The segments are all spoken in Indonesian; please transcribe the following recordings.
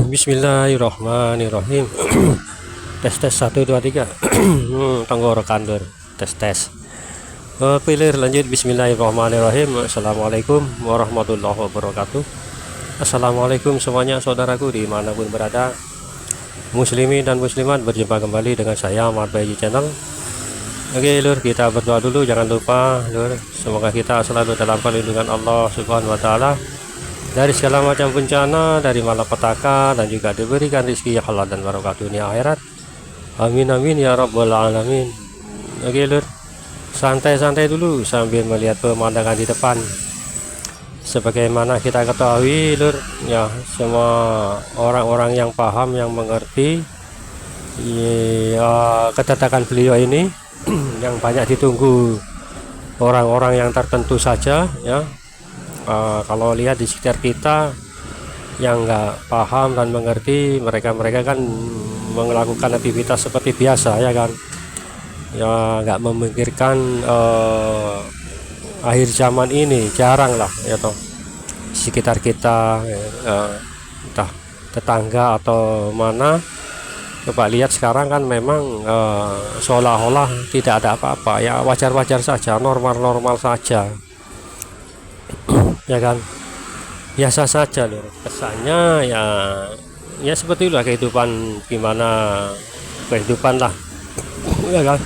Bismillahirrahmanirrahim. Tes tes 1 2 3. Tenggorokan lur. Tes tes. Pilih lanjut. Bismillahirrahmanirrahim. Assalamualaikum warahmatullahi wabarakatuh. Assalamualaikum semuanya saudaraku dimanapun berada, muslimin dan muslimat. Berjumpa kembali dengan saya Ahmad Bayi Channel. Oke lur, kita berdoa dulu. Jangan lupa lur, semoga kita selalu dalam perlindungan Allah Subhanahu wa Ta'ala dari segala macam bencana, dari malapetaka, dan juga diberikan rezeki yang halal dan barokah dunia akhirat. Amin amin ya rabbal alamin. Oke lur, santai-santai dulu sambil melihat pemandangan di depan. Sebagaimana kita ketahui lur, ya, semua orang-orang yang paham, yang mengerti ya, kedatangan beliau ini yang banyak ditunggu orang-orang yang tertentu saja, ya. Kalau lihat di sekitar kita yang nggak paham dan mengerti, mereka kan melakukan aktivitas seperti biasa, ya kan, ya, nggak memikirkan akhir zaman ini. Jarang lah, ya toh, sekitar kita, entah tetangga atau mana. Coba lihat sekarang kan memang seolah-olah tidak ada apa-apa, ya, wajar-wajar saja, normal-normal saja, ya kan, biasa saja loh kesannya. Ya seperti itulah kehidupan, gimana kehidupan lah, ya kan.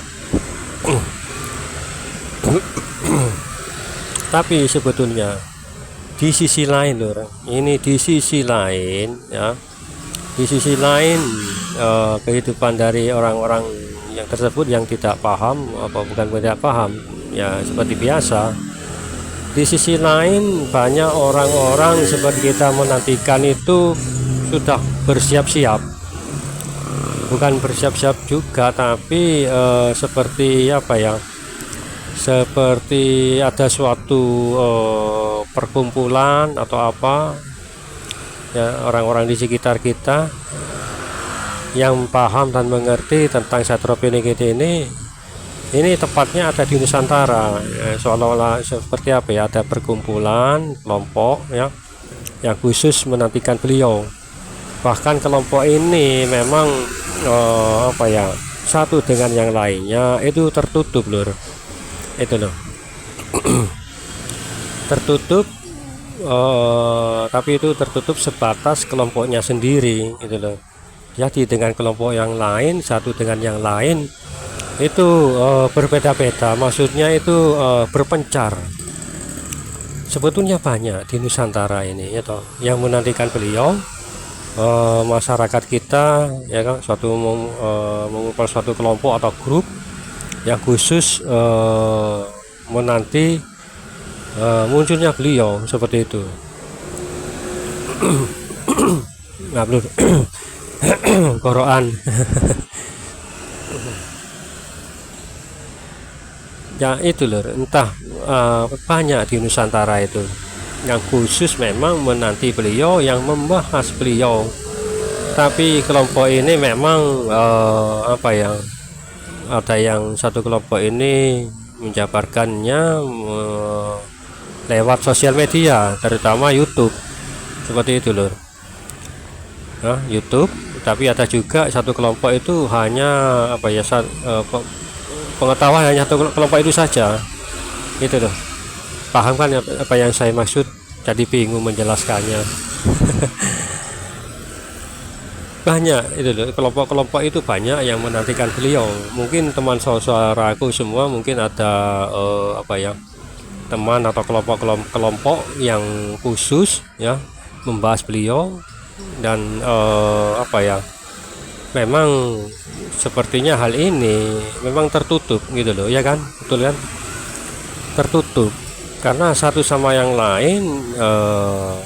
Tapi sebetulnya di sisi lain loh, ini di sisi lain, ya, di sisi lain kehidupan dari orang-orang yang tersebut yang tidak paham, apa bukan tidak paham, ya, seperti biasa. Di sisi lain banyak orang-orang seperti kita menantikan itu sudah bersiap-siap, bukan bersiap-siap juga, tapi seperti apa ya, seperti ada suatu perkumpulan atau apa, ya, orang-orang di sekitar kita yang paham dan mengerti tentang Satropenikid ini tepatnya ada di Nusantara, ya, seolah-olah seperti apa ya, ada perkumpulan kelompok, ya, yang khusus menantikan beliau. Bahkan kelompok ini memang apa ya, satu dengan yang lainnya itu tertutup lur, itu loh. Tertutup, tapi itu tertutup sebatas kelompoknya sendiri, itu loh. Jadi dengan kelompok yang lain, satu dengan yang lain itu berbeda-beda, maksudnya itu berpencar. Sebetulnya banyak di Nusantara ini, ya toh, yang menantikan beliau. Masyarakat kita, ya kan, suatu mengumpul suatu kelompok atau grup yang khusus menanti munculnya beliau, seperti itu. Ngablur Quran. Ya itu lho, entah banyak di Nusantara itu yang khusus memang menanti beliau, yang membahas beliau. Tapi kelompok ini memang apa ya, ada yang satu kelompok ini menjabarkannya lewat sosial media, terutama YouTube, seperti itu lho, nah, YouTube. Tapi ada juga satu kelompok itu hanya apa ya, pengetahuan hanya satu kelompok itu saja, itu loh. Paham kan apa yang saya maksud? Jadi bingung menjelaskannya. Banyak itu loh, kelompok-kelompok itu banyak yang menantikan beliau. Mungkin teman saudaraku semua mungkin ada apa ya, teman atau kelompok yang khusus, ya, membahas beliau. Dan apa ya, memang sepertinya hal ini memang tertutup, gitu loh, ya kan, betul kan, tertutup karena satu sama yang lain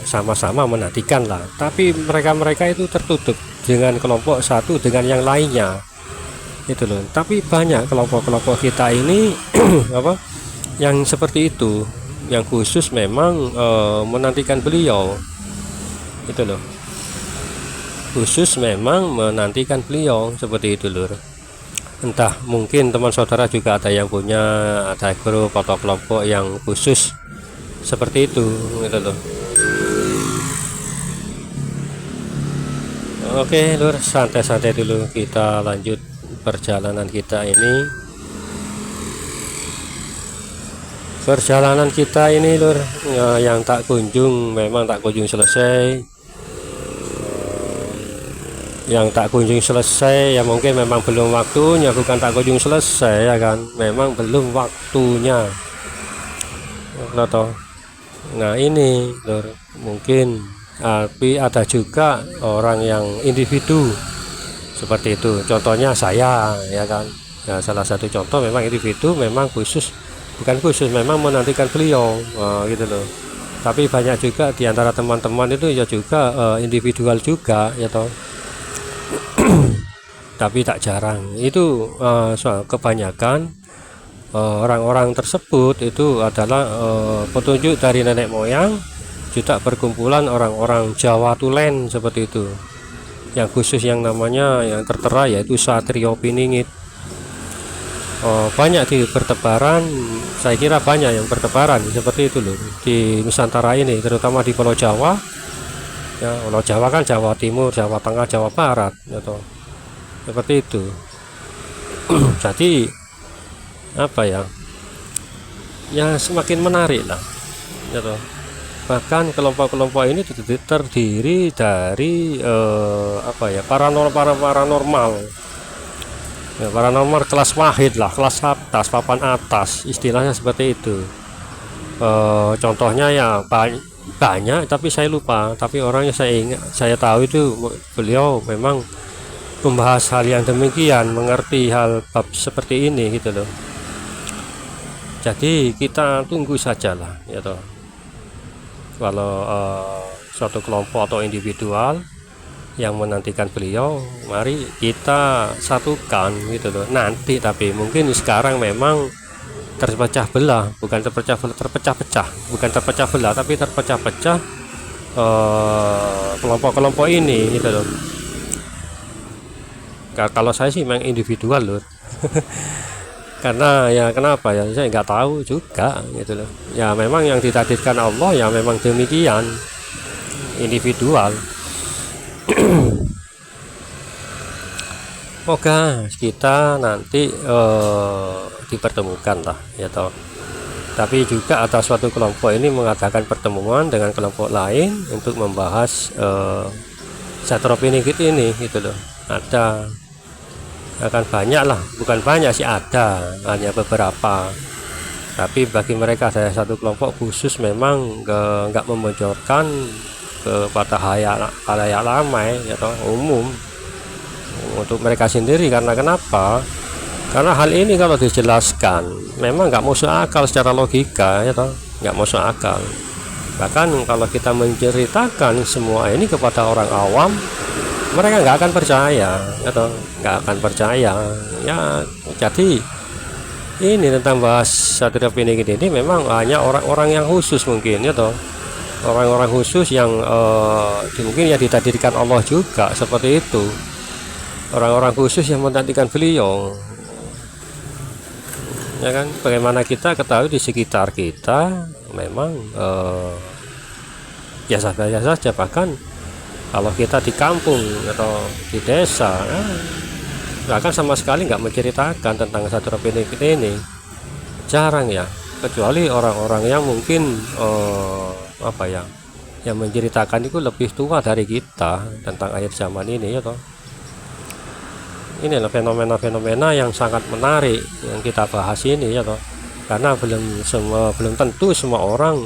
sama-sama menantikan lah, tapi mereka itu tertutup dengan kelompok satu dengan yang lainnya, itu loh. Tapi banyak kelompok-kelompok kita ini apa yang seperti itu, yang khusus memang menantikan beliau, itu loh, khusus memang menantikan beliau, seperti itu lur. Entah mungkin teman saudara juga ada yang punya, ada grup atau kelompok yang khusus seperti itu, gitu loh. Oke lur, santai-santai dulu, kita lanjut perjalanan kita ini. Perjalanan kita ini lur, yang tak kunjung memang tak kunjung selesai. Yang tak kunjung selesai ya mungkin memang belum waktunya, bukan tak kunjung selesai ya kan, memang belum waktunya. Nah ini lur, mungkin tapi ada juga orang yang individu seperti itu, contohnya saya ya kan ya, salah satu contoh memang individu, memang khusus, bukan khusus, memang menantikan beliau gitu loh. Tapi banyak juga di antara teman-teman itu ya juga individual juga ya toh. Tapi tak jarang itu kebanyakan orang-orang tersebut itu adalah petunjuk dari nenek moyang, juga perkumpulan orang-orang Jawa Tulen seperti itu, yang khusus yang namanya yang tertera yaitu Satrio Piningit. Banyak di bertebaran, saya kira banyak yang bertebaran seperti itu loh di Nusantara ini, terutama di Pulau Jawa ya. Pulau Jawa kan Jawa Timur, Jawa Tengah, Jawa Barat gitu, seperti itu. Jadi apa ya, ya semakin menarik lah gitu. Bahkan kelompok-kelompok ini terdiri dari apa ya, paranormal ya, paranormal kelas wahid lah, kelas atas, papan atas, istilahnya seperti itu. Contohnya ya banyak tapi saya lupa, tapi orangnya saya ingat, saya tahu itu beliau memang membahas hal yang demikian, mengerti hal bab seperti ini gitu loh. Jadi kita tunggu sajalah ya toh, kalau suatu kelompok atau individual yang menantikan beliau, mari kita satukan gitu loh nanti. Tapi mungkin sekarang memang terpecah belah, bukan terpecah-pecah, bukan terpecah belah, tapi terpecah-pecah kelompok-kelompok ini gitu loh. Kalau saya sih memang individual loh. Karena ya kenapa ya, saya nggak tahu juga gitu loh ya, memang yang ditakdirkan Allah ya memang demikian, individual. Semoga kita nanti dipertemukan lah ya toh. Tapi juga ada suatu kelompok ini mengadakan pertemuan dengan kelompok lain untuk membahas Satrio Piningit ini gitu loh. Ada, akan banyak lah, bukan banyak sih, ada, hanya beberapa. Tapi bagi mereka saya satu kelompok khusus, memang nggak memojokkan kepada halayak ramai atau umum, untuk mereka sendiri. Karena kenapa? Karena hal ini kalau dijelaskan memang nggak masuk akal secara logika ya toh, nggak masuk akal. Bahkan kalau kita menceritakan semua ini kepada orang awam, mereka nggak akan percaya atau nggak akan percaya ya. Jadi ini tentang bahas Satrio Piningit ini memang hanya orang-orang yang khusus mungkin ya toh, orang-orang khusus yang mungkin ya ditakdirkan Allah juga seperti itu, orang-orang khusus yang menantikan beliau ya kan. Bagaimana kita ketahui di sekitar kita memang biasa-biasa saja. Bahkan kalau kita di kampung atau di desa, bahkan sama sekali nggak menceritakan tentang Satrio Piningit ini, jarang ya. Kecuali orang-orang yang mungkin apa ya, yang menceritakan itu lebih tua dari kita tentang akhir zaman ini ya toh. Inilah fenomena-fenomena yang sangat menarik yang kita bahas ini ya toh. Karena belum tentu semua orang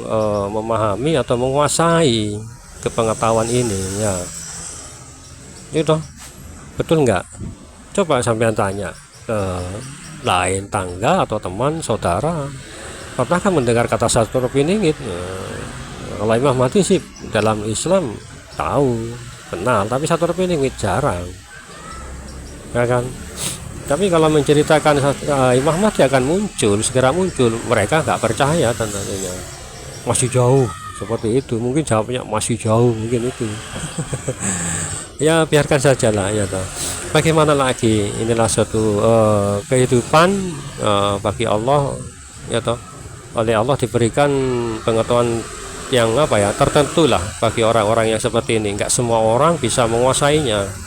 memahami atau menguasai kepengetahuan ini ya. Itu betul nggak? Coba sampean tanya ke lain tangga atau teman saudara, pernahkah mendengar kata Satrio Piningit? Kalau Imam Mahdi sih dalam Islam tahu, kenal, tapi Satrio Piningit jarang ya kan. Tapi kalau menceritakan Imam Mahdi akan muncul, segera muncul, mereka nggak percaya tentunya, masih jauh seperti itu. Mungkin jawabnya masih jauh, mungkin itu. Ya biarkan saja lah ya toh. Bagaimana lagi, inilah suatu kehidupan bagi Allah ya toh. Oleh Allah diberikan pengetahuan yang apa ya, tertentu lah bagi orang-orang yang seperti ini. Nggak semua orang bisa menguasainya.